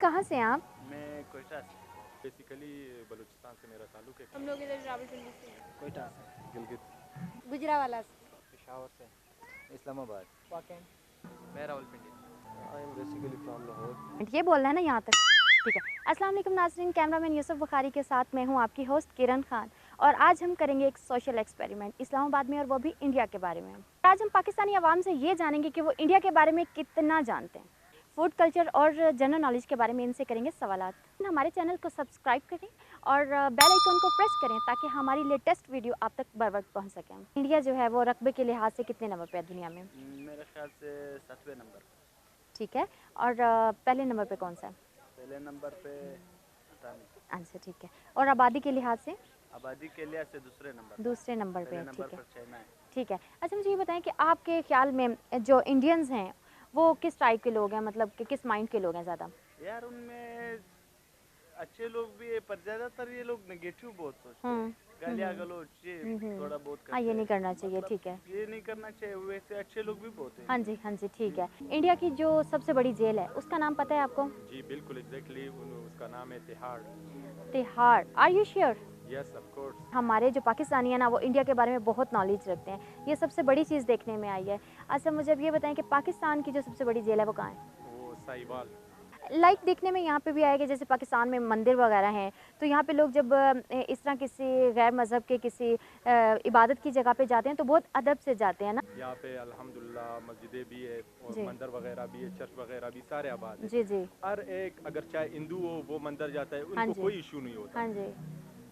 कहाँ से हैं आप? मैं कोयटा से। बेसिकली बलूचिस्तान से मेरा ताल्लुक है। हम लोग इधर रावलपिंडी से हैं। कोयटा से, गिलगित, गुजरावाला से। पेशावर से, इस्लामाबाद, वाकई मैं रावलपिंडी से। I am basically from Lahore. ये बोलना है ना यहाँ तक। ठीक है। अस्सलाम वालेकुम नाज़रीन, कैमरामैन यूसुफ बुखारी के साथ मैं हूँ आपकी होस्ट किरण खान। और आज हम करेंगे एक सोशल एक्सपेरिमेंट इस्लामाबाद में, और वो भी इंडिया के बारे में। आज हम पाकिस्तानी आवाम से ये जानेंगे कि वो इंडिया के बारे में कितना जानते हैं, फूड कल्चर और जनरल नॉलेज के बारे में इनसे करेंगे सवालात। हमारे चैनल को सब्सक्राइब करें और बेल आइकन को प्रेस करें ताकि हमारी लेटेस्ट वीडियो आप तक बर वक्त पहुँच सकें। इंडिया जो है वो रकबे के लिहाज से कितने नंबर पे है दुनिया में? मेरे ख्याल से 7वें नंबर। ठीक है। और पहले नंबर पे कौन सा है? पहले नंबर पे पता नहीं। अच्छा, ठीक है। और आबादी के लिहाज से? आबादी के लिहाज से दूसरे नंबर। दूसरे नंबर पे पहले है। नंबर ठीक है, पर चाइना है। ठीक है। अच्छा, मुझे ये बताएं कि आपके ख्याल में जो इंडियंस हैं वो किस टाइप के लोग हैं, मतलब कि किस माइंड के लोग हैं ज़्यादा? यार उनमें अच्छे लोग भी है, पर ज्यादातर ये लोग नेगेटिव बहुत सोचते हैं। गालियाँ गलौज ये थोड़ा बहुत करते हाँ, ये हैं। नहीं करना चाहिए। मतलब ठीक है। ये नहीं करना चाहिए। वैसे अच्छे लोग भी बहुत हैं। हाँ जी, हाँ जी, ठीक है। इंडिया की जो सबसे बड़ी जेल है उसका नाम पता है आपको? जी बिल्कुल एग्जैक्टली, उसका नाम है Tihar. Tihar. Are you sure? Yes of course. हमारे जो पाकिस्तानी है ना वो इंडिया के बारे में बहुत नॉलेज रखते हैं। ये सबसे बड़ी चीज़ देखने में आई है। अच्छा, मुझे अब ये बताएं कि पाकिस्तान की जो सबसे बड़ी जेल है वो कहाँ है? वो साहिवाल। लाइक देखने में यहाँ पे भी आएगा, जैसे पाकिस्तान में मंदिर वगैरह हैं, तो यहाँ पे लोग जब इस तरह किसी गैर मज़हब के किसी इबादत की जगह पे जाते हैं तो बहुत अदब से जाते हैं ना। यहाँ पे अल्हम्दुलिल्लाह मस्जिदें भी है और जी। मंदिर वगैरह भी है, चर्च वगैरह भी सारे आबाद है। जी जी। हर एक, अगर चाहे हिंदू हो वो मंदिर जाता है, हाँ उनको जी। कोई इशू नहीं होता। हाँ जी।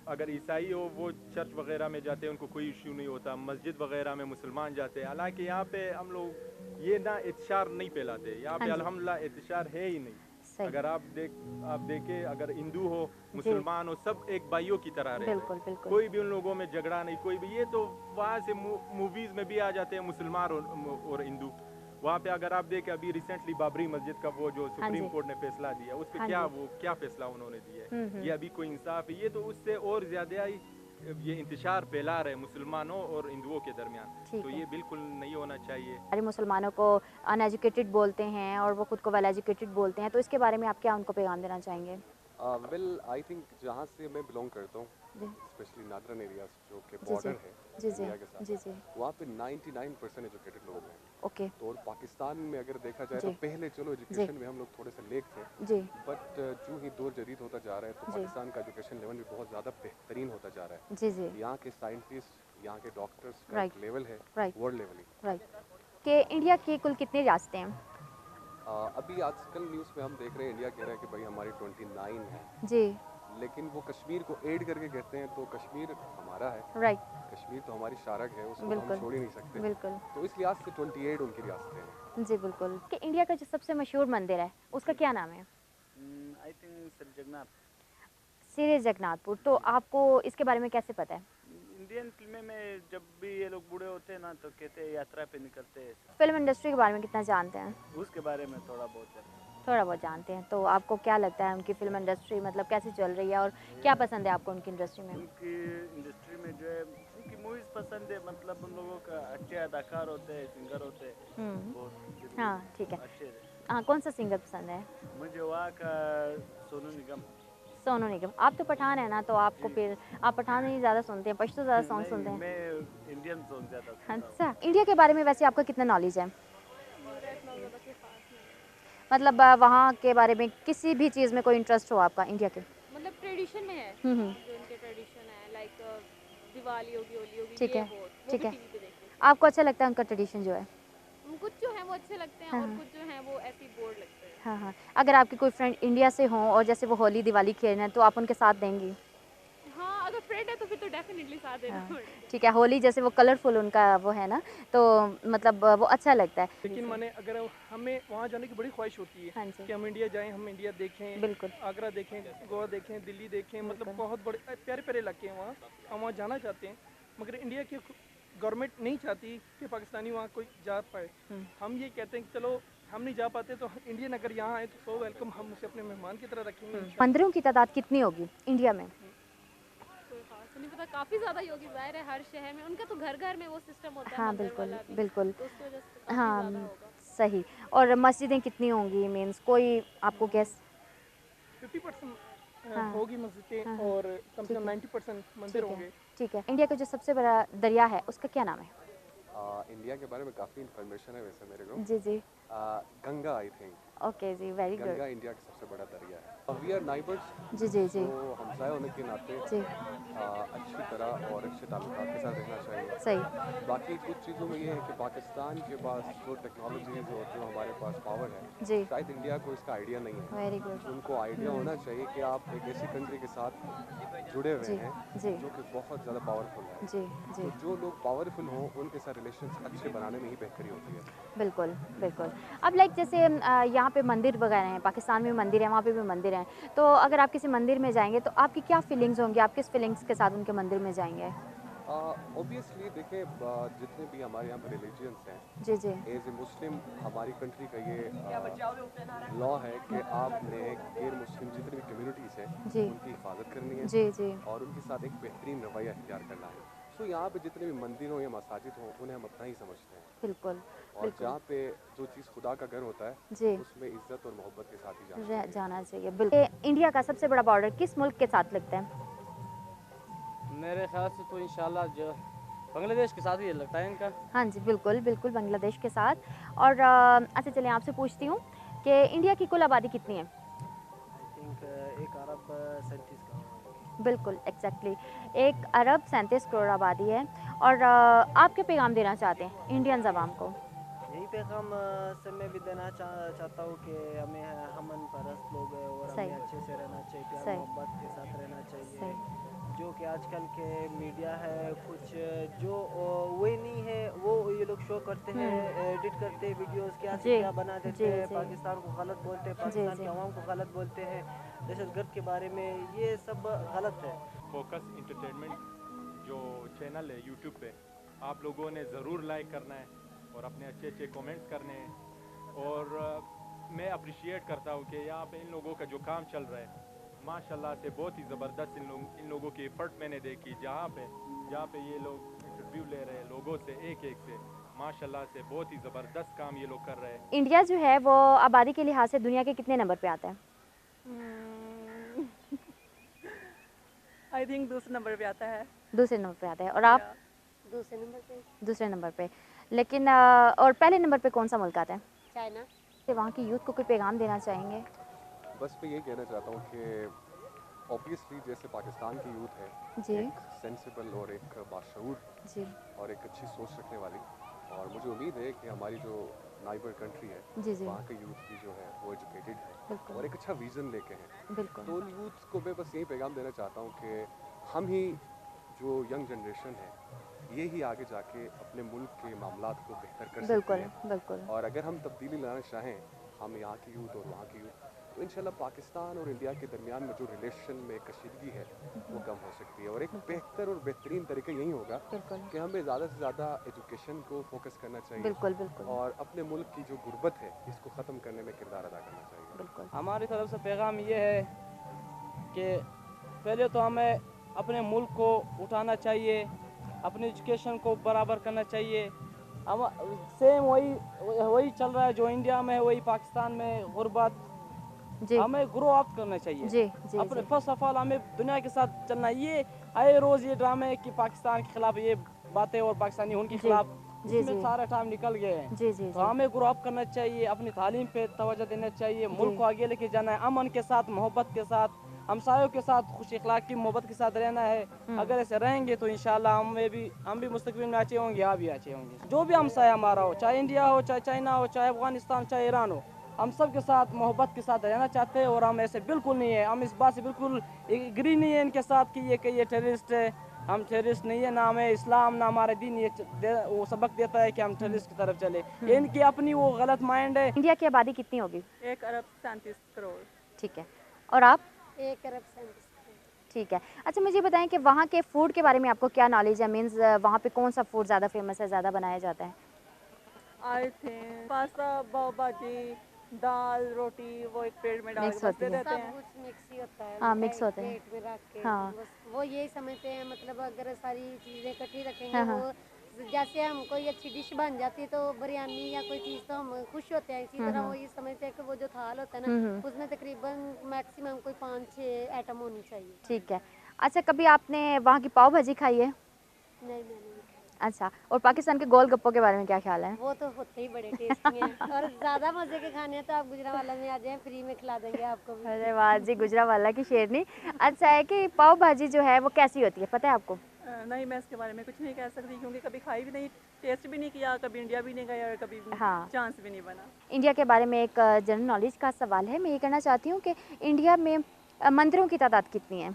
अगर ईसाई हो वो चर्च वगैरह में जाते हैं, उनको कोई इशू नहीं होता। मस्जिद वगैरह में मुसलमान जाते हैं। हालांकि यहाँ पे हम लोग ये ना इत्शार नहीं फैलाते। यहाँ हाँ पे जी। अल्हम्दुलिल्लाह इत्शार है ही नहीं। सही। अगर आप देखे, अगर हिंदू हो जी। मुसलमान हो, सब एक भाइयों की तरह रहते बिल्कुल हैं। बिल्कुल। कोई भी उन लोगों में झगड़ा नहीं, कोई भी। ये तो वहाँ से मूवीज में भी आ जाते हैं मुसलमान और हिंदू। वहाँ पे अगर आप देखें, अभी रिसेंटली बाबरी मस्जिद का वो जो हाँ सुप्रीम जी। कोर्ट ने फैसला दिया, उस पे हाँ क्या जी। वो क्या फैसला उन्होंने दिया है, ये अभी कोई इंसाफ है? ये तो उससे और ज्यादा ही ये इंतशार फैला रहे मुसलमानों और हिंदुओं के दरमियान। ठीक तो है। ये बिल्कुल नहीं होना चाहिए। सारे मुसलमानों को अनएजुकेटेड बोलते हैं और वो खुद को वेल एजुकेटेड बोलते हैं, तो इसके बारे में आप क्या उनको पैगाम देना चाहेंगे? वेल आई थिंक जहाँ से मैं बिलोंग करता हूँ, जी स्पेशली नादरन एरियाज जो कि जी जी बॉर्डर है जी जी इंडिया के साथ, जी जी। वहाँ पे 99% एजुकेटेड लोग हैं। ओके। तो और पाकिस्तान में अगर देखा जाए जी तो पहले चलो एजुकेशन में हम लोग थोड़े से लेक थे, जी बट जो ही दौर जदीद होता जा रहा है तो जी पाकिस्तान का एजुकेशन लेवल भी बहुत ज़्यादा बेहतरीन होता जा रहा है। जी जी। यहाँ के साइंटिस्ट, यहाँ के डॉक्टर्स का राइट एक लेवल है राइट वर्ल्ड लेवल ही। राइट। कि इंडिया की कुल कितनी रियासतें हैं? अभी आजकल न्यूज़ में हम देख रहे हैं इंडिया कह रहा है कि भाई हमारी 29 है, जी। लेकिन वो कश्मीर को ऐड करके कहते हैं, तो कश्मीर हमारा है। राइट। कश्मीर तो हमारी शारक है, उसको तो हम बिल्कुल छोड़ ही नहीं सकते। बिल्कुल। तो इस लिहाज से 28 उनकी रियासतें हैं। जी बिल्कुल। कि इंडिया का जो सबसे मशहूर मंदिर है उसका क्या नाम है? I think sir Jagannath. Shri Jagannathpur. तो आपको इसके बारे में कैसे पता है? इंडियन फिल्में में जब भी ये लोग बूढ़े होते हैं ना तो कहते हैं यात्रा पे निकलते हैं। फिल्म इंडस्ट्री के बारे में कितना जानते हैं? उसके बारे में थोड़ा बहुत है। थोड़ा बहुत जानते हैं। तो आपको क्या लगता है उनकी फिल्म इंडस्ट्री मतलब कैसी चल रही है और क्या पसंद है आपको उनकी इंडस्ट्री में? उनकी इंडस्ट्री में जो है उनकी मूवीज पसंद है। मतलब उन लोगों का अच्छे अदाकार होते हैं, सिंगर होते हैं बहुत। हाँ ठीक है। अच्छे। हाँ, कौन सा सिंगर पसंद है? मुझे वहाँ का सोनू निगम। सोनू निगम। आप तो पठान है ना, तो आपको फिर आप पठान ही ज़्यादा सुनते हैं, पश्तो ज़्यादा सॉन्ग सुनते नहीं, हैं? मैं इंडियन सॉन्ग ज़्यादा सुनता हूँ। अच्छा। इंडिया के बारे में वैसे आपका कितना नॉलेज है? मेरा इतना ज़्यादा कोई खास नहीं। मतलब वहाँ के बारे में किसी भी चीज़ में कोई इंटरेस्ट हो आपका इंडिया के? मतलब ट्रेडिशन में है, हम्म। जो उनके ट्रेडिशन है, लाइक दिवाली होगी, होली होगी, ठीक ये है वो ठीक भी है। टीवी पे देखते हैं। आपको अच्छा लगता है उनका ट्रेडिशन जो है? कुछ जो है वो अच्छे लगते हैं हाँ और हाँ कुछ जो है वो ऐसे ही बोर्ड लगते हैं। हाँ हाँ। अगर आपके कोई फ्रेंड इंडिया से हों और जैसे वो होली दिवाली खेल रहे हैं तो आप उनके साथ देंगी? हाँ, अगर फ्रेंड है तो फिर तो डेफिनेटली साथ देना हाँ पड़ेगा। ठीक है। होली जैसे वो कलरफुल उनका वो है ना, तो मतलब वो अच्छा लगता है। लेकिन मैंने अगर हमें वहाँ जाने की बड़ी ख्वाहिश होती है हाँ जी कि हम इंडिया जाएं, हम इंडिया देखें, बिल्कुल आगरा देखें, गोवा देखें, दिल्ली देखें, मतलब बिल्कुल। बहुत बड़े प्यारे प्यारे इलाके हैं वहाँ, हम वहाँ जाना चाहते हैं। मगर इंडिया की गवर्नमेंट नहीं चाहती कि पाकिस्तानी वहाँ कोई जा पाए। हम ये कहते हैं कि चलो हम नहीं जा पाते तो इंडियन अगर यहाँ आए तो सो वेलकम, हम उसे अपने मेहमान की तरह रखेंगे। मंदिरों की तादाद कितनी होगी इंडिया में? कोई खास तो नहीं पता, काफ़ी ज़्यादा ही होगी, ज़ाहिर है हर शहर में उनका तो घर घर में वो सिस्टम होता है हाँ मंदिर बिल्कुल वाला भी, बिल्कुल। तो उसकी वजह से काफ़ी हाँ ज़्यादा होगा। सही। और मस्जिदें कितनी होंगी, मीन्स कोई आपको गैस? 50% हाँ। होगी मस्जिदें हाँ, हाँ। और कम से ठीक कम है। 90% मंदिर ठीक है, होंगे। ठीक है। इंडिया का जो सबसे बड़ा दरिया है उसका क्या नाम है? इंडिया के बारे में काफ़ी इन्फॉर्मेशन है वैसे मेरे को। जी जी। Ganga I think. ओके जी, वेरी गुड। गंगा इंडिया का सबसे बड़ा दरिया है। वी आर नाइबर्स, जी जी तो जी हमसाए होने के नाते जी। अच्छी तरह और अच्छे ताल्लुकात के साथ रहना चाहिए। सही। बाकी कुछ चीज़ों में ये है कि पाकिस्तान के पास जो टेक्नोलॉजीज़ और जो हमारे पास पावर है, जी। शायद इंडिया को इसका आइडिया नहीं है। Very good. उनको आइडिया होना चाहिए कि आप एक ऐसी कंट्री के साथ जुड़े हुए जी हैं जी जो कि बहुत ज़्यादा पावरफुल है। जी जी। तो जो लोग पावरफुल हों उनके साथ रिलेशंस अच्छे बनाने में ही बेहतरी होती है। बिल्कुल बिल्कुल। अब लाइक जैसे यहाँ पे मंदिर वगैरह हैं, पाकिस्तान में मंदिर है, वहाँ पे भी मंदिर हैं, तो अगर आप किसी मंदिर में जाएंगे तो आपकी क्या फीलिंग्स होंगी? आप किस फीलिंग्स के साथ उनके मंदिर में जाएंगे? ऑब्वियसली देखिए, जितने भी हमारे यहाँ पर रिलीजियंस हैं, जी जी एज ए मुस्लिम हमारी कंट्री का ये लॉ है कि आपने गैर मुस्लिम जितनी भी कम्युनिटीज़ हैं जी उनकी हिफाजत करनी है जी जी। और उनके साथ एक बेहतरीन रवैया इख्तियार करना है। सो यहाँ पे जितने भी मंदिर हों या मसाजिद हों उन्हें हम अपना ही समझते हैं, बिल्कुल और बिल्कुल। जहाँ पे जो चीज़ खुदा का घर होता है जी। उसमें इज्जत और मोहब्बत के साथ ही जाना चाहिए। जाना चाहिए बिल्कुल। ये इंडिया का सबसे बड़ा बॉर्डर किस मुल्क के साथ लगता है? मेरे ख्याल से तो इंशाल्लाह जो बांग्लादेश के साथ ही लगता है इनका। हाँ जी, बिल्कुल बिल्कुल, बांग्लादेश के साथ। और अच्छा चलिए आपसे पूछती हूँ कि इंडिया की कुल आबादी कितनी है? आई थिंक एक अरब 37 का होगा। बिल्कुल एग्जैक्टली, 1 अरब 37 करोड़ आबादी है। और आप क्या पैगाम देना चाहते हैं इंडियन अवाम को? यही पैगाम से मैं भी देना चाहता हूँ कि हमें हमन परस्त लोग हैं और सही। हमें अच्छे से रहना चाहिए, प्यार सही। मोहब्बत के साथ रहना चाहिए। सही। जो कि आजकल के मीडिया है कुछ जो वही नहीं है वो ये लोग शो करते हैं, एडिट करते हैं वीडियोस, क्या से जी क्या बना देते जी हैं, जी पाकिस्तान को गलत बोलते हैं, जी पाकिस्तान जी के अवाम को गलत बोलते हैं, दहशतगर्द के बारे में, ये सब गलत है। फोकस इंटरटेनमेंट जो चैनल है यूट्यूब पे, आप लोगों ने ज़रूर लाइक करना है और अपने अच्छे अच्छे कमेंट्स करने हैं। और मैं अप्रिशिएट करता हूँ कि यहाँ पे इन लोगों का जो काम चल रहा है माशाल्लाह से बहुत ही ज़बरदस्त इन लोगों की एफर्ट मैंने देखी, जहाँ पे ये लोग इंटरव्यू ले रहे हैं लोगों से एक से, माशाल्लाह से बहुत ही ज़बरदस्त काम ये लोग कर रहे हैं। इंडिया जो है वो आबादी के लिहाज से दुनिया के कितने नंबर पे आता है? आई थिंक दूसरे नंबर पे आता है। दूसरे नंबर पे आता है। और आप? दूसरे नंबर पे दूसरे नंबर पे। लेकिन और पहले नंबर पे कौन सा मुल्क आता है? चाइना। कि वहाँ की यूथ को कोई पैगाम देना चाहेंगे? बस मैं ये कहना चाहता हूँ कि ऑब्वियसली जैसे पाकिस्तान की यूथ है जी एक सेंसिबल और एक बाशऊर जी और एक अच्छी सोच रखने वाली, और मुझे उम्मीद है कि हमारी जो नाइबर कंट्री है जी जी वहाँ का यूथ भी जो है वो एजुकेटेड है बिल्कुल और एक अच्छा विज़न लेके हैं। बिल्कुल। तो उन यूथ को मैं बस यही पैगाम देना चाहता हूँ कि हम ही जो यंग जनरेशन है ये ही आगे जाके अपने मुल्क के मामलात को बेहतर कर सकते बिल्कुल हैं। बिल्कुल और अगर हम तब्दीली लाना चाहें, हम यहाँ की यूथ और वहाँ की यूथ, तो इंशाल्लाह पाकिस्तान और इंडिया के दरमियान में जो रिलेशन में कशीदगी है वो कम हो सकती है। और एक बेहतर और बेहतरीन तरीका यही होगा बिल्कुल कि हमें ज़्यादा से ज़्यादा एजुकेशन को फोकस करना चाहिए बिल्कुल बिल्कुल और अपने मुल्क की जो गुर्बत है इसको ख़त्म करने में किरदार अदा करना चाहिए। बिल्कुल। हमारी तरफ से पैगाम ये है कि पहले तो हमें अपने मुल्क को उठाना चाहिए, अपनी एजुकेशन को बराबर करना चाहिए। हम सेम वही चल रहा है जो इंडिया में है, वही पाकिस्तान में गुर्बत। जी हमें ग्रो अप करना चाहिए। जी जी अपने जी फर्स्ट ऑफ ऑल हमें दुनिया के साथ चलना। ये आए रोज़ ये ड्रामे कि पाकिस्तान के खिलाफ ये बातें और पाकिस्तानी उनके जी खिलाफ, जी इसमें जी सारा टाइम निकल गए हैं। जी जी तो जी हमें ग्रो अप करना चाहिए, अपनी तालीम पे तवज्जो देना चाहिए, मुल्क को आगे लेके जाना है, अमन के साथ, मोहब्बत के साथ, हमसायों के साथ खुश अखलाकी मोहब्बत के साथ रहना है। अगर ऐसे रहेंगे तो इंशाल्लाह हम भी मुस्तकबिल में अच्छे होंगे, आप भी अच्छे होंगे। जो भी हमसाया हमारा हो, चाहे इंडिया हो, चाहे चाइना हो, चाहे अफगानिस्तान, चाहे ईरान हो, हम सब के साथ मोहब्बत के साथ रहना चाहते हैं। और हम ऐसे बिल्कुल नहीं है, हम इस बात से बिल्कुल एग्री नहीं है इनके साथ कि ये टेररिस्ट है। हम टेररिस्ट नहीं है, ना हमें इस्लाम ना हमारे दीन वो सबक देता है कि हम टेररिस्ट की तरफ चले। ये इनकी अपनी वो गलत माइंड है। इंडिया की आबादी कितनी होगी? 1 अरब 37 करोड़। ठीक है। और आप? 1 अरब 37 ठीक है। अच्छा मुझे बताएं कि वहाँ के फूड के बारे में आपको क्या नॉलेज है? मीन्स वहाँ पे कौन सा फूड ज़्यादा फेमस है, ज़्यादा बनाया जाता है? आई थिंक पास्ता, पाव भाजी, दाल, रोटी वो एक प्लेट में डाल मिक्स के बस होती दे है। देते सब हैं। कुछ मिक्स ही होता है। हाँ, उनका मिक्स एक होते हैं। प्लेट में रख के हाँ। बस वो यही समझते हैं, मतलब अगर सारी चीज़ें इकट्ठी रखेंगे हाँ, हाँ। वो जैसे हम कोई अच्छी डिश बन जाती है तो बिरयानी या कोई चीज़ तो हम खुश होते हैं, इसी तरह वो ये समझते हैं कि वो जो थाल होता है ना उसमें तकरीबन मैक्सिमम कोई 5-6 आइटम होनी चाहिए। ठीक है। अच्छा, कभी आपने वहाँ की पाव भाजी खाई है? नहीं मैंने नहीं खाई। अच्छा, और पाकिस्तान के गोलगप्पों के बारे में क्या ख्याल है? वो तो होते ही बड़े टेस्टी हैं और ज़्यादा मज़े के खाने हैं तो आप गुजरावाला में आ जाएं, फ्री में खिला देंगे आपको भी। अरे वाह जी, गुजरावाला की शेरनी। अच्छा है कि पाव भाजी जो है वो कैसी होती है, पता है आपको? नहीं, मैं इसके बारे में कुछ नहीं कह सकती क्योंकि कभी खाई भी नहीं, टेस्ट भी नहीं किया, कभी इंडिया भी नहीं गया और कभी हाँ। चांस भी नहीं बना। इंडिया के बारे में एक जनरल नॉलेज का सवाल है। मैं ये कहना चाहती हूँ कि इंडिया में मंदिरों की तादाद कितनी है?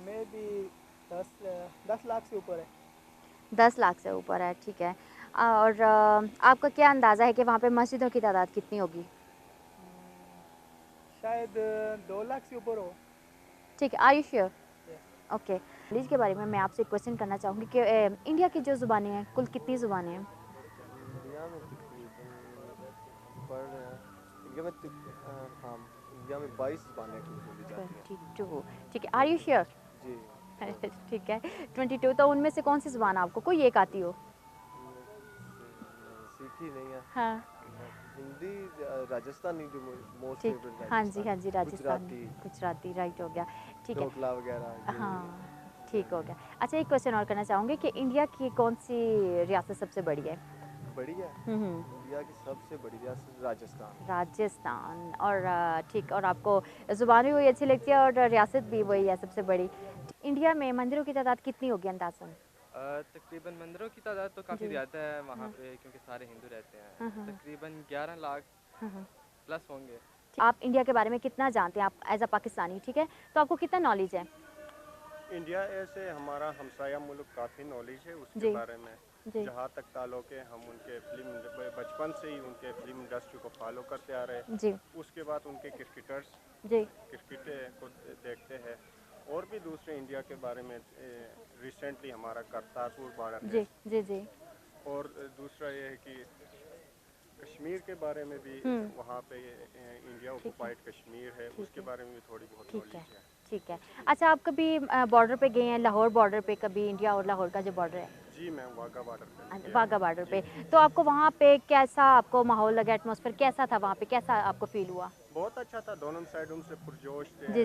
मैं भी 10 लाख से ऊपर है। 10 लाख से ऊपर है, ठीक है। और आपका क्या अंदाज़ा है कि वहाँ पे मस्जिदों की तादाद कितनी होगी? शायद 2 लाख से ऊपर हो। ठीक है, are you sure? Okay. Knowledge के बारे में मैं आपसे क्वेश्चन करना चाहूँगी कि इंडिया की जो ज़ुबानें हैं कुल कितनी ज़ुबानें हैं? इंडिया में तकरीबन पढ़ रहे हैं, इंडिया में 22 ज़ुबानें बोली जाती हैं। 22, ठीक है, आर यू श्योर? जी। ठीक है। 22, तो उनमें से कौन सी ज़ुबान आपको कोई एक आती हो? सीखी नहीं है। हाँ। हिंदी, राजस्थानी जो मोस्ट ठीक, फेवरेट, हाँ जी, हाँ जी, राजस्थानी, गुजराती, गुजराती, राइट हो गया, ठीक है। ढोकला वगैरह। हाँ, ठीक हो गया। अच्छा, एक क्वेश्चन और करना चाहूँगी कि इंडिया की कौन सी रियासत सबसे बड़ी है? बड़ी है। इंडिया की सबसे बड़ी रियासत राजस्थान। राजस्थान, और ठीक, और आपको ज़ुबान भी वही अच्छी लगती है और रियासत भी वही है सबसे बड़ी। इंडिया में मंदिरों की तादाद कितनी होगी अंदाज़न? तकरीबन मंदिरों की तादाद तो काफ़ी ज़्यादा है वहाँ पे क्योंकि सारे हिंदू रहते हैं। तकरीबन 11 लाख प्लस होंगे। आप इंडिया के बारे में कितना जानते हैं, आप एज अ पाकिस्तानी, ठीक है, तो आपको कितना नॉलेज है? इंडिया ऐसे हमारा हमसाया मुल्क काफ़ी नॉलेज है उसके बारे में। जहाँ तक ताल्लुक है, हम उनके फिल्म बचपन से ही उनके फिल्म इंडस्ट्री को फॉलो करते आ रहे हैं। उसके बाद उनके क्रिकेटर्स क्रिकेट को देखते हैं और भी दूसरे इंडिया के बारे में। रिसेंटली हमारा करतारपुर बॉर्डर है। और दूसरा ये है कि कश्मीर के बारे में भी वहाँ पे इंडिया ऑक्युपाइड कश्मीर है, उसके बारे में भी थोड़ी बहुत नॉलेज है। ठीक है। अच्छा, आप कभी बॉर्डर पे गए हैं, लाहौर बॉर्डर पे, कभी इंडिया और लाहौर का जो बॉर्डर है? जी, मैं वाघा बॉर्डर पे। वाघा बॉर्डर पे, तो आपको वहाँ पे कैसा आपको माहौल लगा, एटमॉस्फेयर कैसा था वहाँ पे, कैसा आपको फील हुआ? बहुत अच्छा था, दोनों साइडों से पुरजोश थे।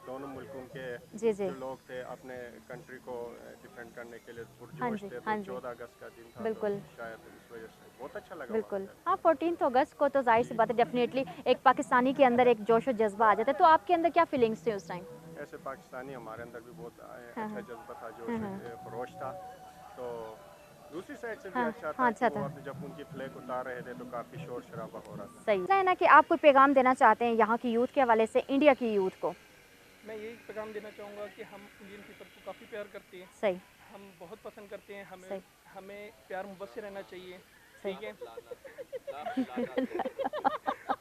दोनों मुल्कों के जो लोग थे अपने कंट्री को डिफेंड करने के लिए पुरजोश थे। 14 अगस्त का दिन था, बिल्कुल, तो शायद इस वजह से बहुत अच्छा लगा। बिल्कुल, हाँ, 14 अगस्त को तो जाहिर सी बात है, डेफिनेटली एक पाकिस्तानी के अंदर एक जोश और जज्बा आ जाता है। तो आपके अंदर क्या फीलिंग्स थे उस टाइम? ऐसे पाकिस्तानी हमारे अंदर भी बहुत अच्छा जज्बा था, जोश खरोश था। तो दूसरी साइड से भी अच्छा था। जब उनकी फ्लैग उतार रहे थे तो काफ़ी शोर शराबा हो रहा था। सही है ना कि आप कोई पैगाम देना चाहते हैं यहाँ की यूथ के हवाले से इंडिया की यूथ को? मैं यही पैगाम देना चाहूँगा कि हम इंडियन पीपल को काफ़ी प्यार करते हैं। सही, हम बहुत पसंद करते हैं, हमें प्यार मोहब्बत से रहना चाहिए, ठीक है?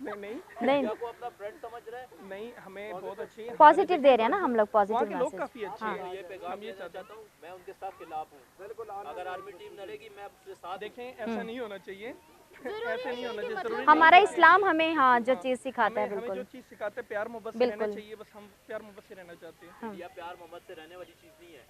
नहीं, आपको अपना फ्रेंड समझ रहे हैं? नहीं, हमें बहुत अच्छी पॉजिटिव दे रहे हैं ना हम लोग, पॉजिटिव लोग काफ़ी अच्छे हैं। ये पैगाम ये चाहता हूँ, मैं उनके साथ खिलाफ हूँ। बिल्कुल, अगर आर्मी टीम लड़ेगी मैं उसके साथ। देखें, ऐसा नहीं होना चाहिए, ऐसे नहीं होना चाहिए। हमारा इस्लाम हमें जो चीज़ सिखाता है, बिल्कुल, जो चीज़ सिखाते हैं प्यार मोहब्बत से रहना चाहिए। बस हम प्यार मोहब्बत से रहना चाहते हैं। इंडिया प्यार मोहब्बत से रहने वाली चीज़ नहीं है।